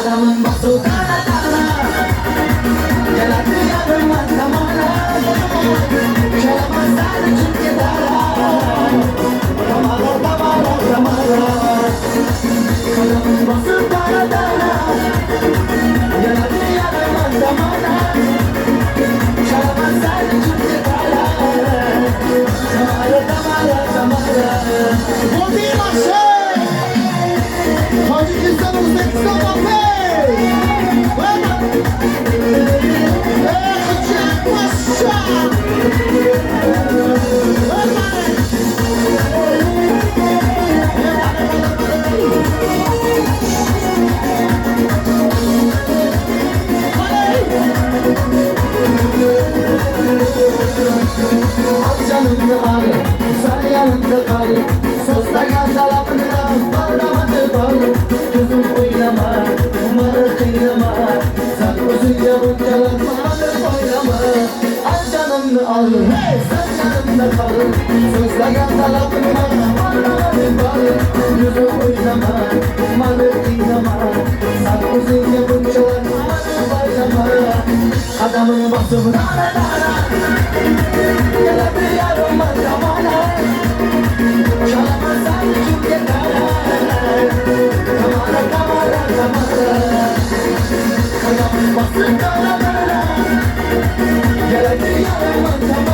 adamın başı dara dara. Geldi yanıma zamana. Çalamazlar çünkü dara. Damara damara damara. Adamın başı dara dara. Geldi yanıma zamana. Çalamazlar çünkü dara. Damara damara damara. Bu değil aşağı. Tacikistan, Uzbekistan, Bakay. Bana. Çık aşağı. Al canımı al, sen yanımda kal. Sözlerden tarafından bağlamadı bal. Gözüm oynama, umarım kıynama. Sen gözün yanıncalanma, oynama. Al canımı al, sen yanımda kal. Sözlerden tarafından bağlamadı bal. Gözüm oynama, umarım kıynama. Sen gözün yanıncalanma, oynama. Adamın başı dara dara. Geldi yarıma zamana. Çalamazsan çünkü dara. Damara damara damara. Adamın başı dara dara. Geldi yarıma zamana.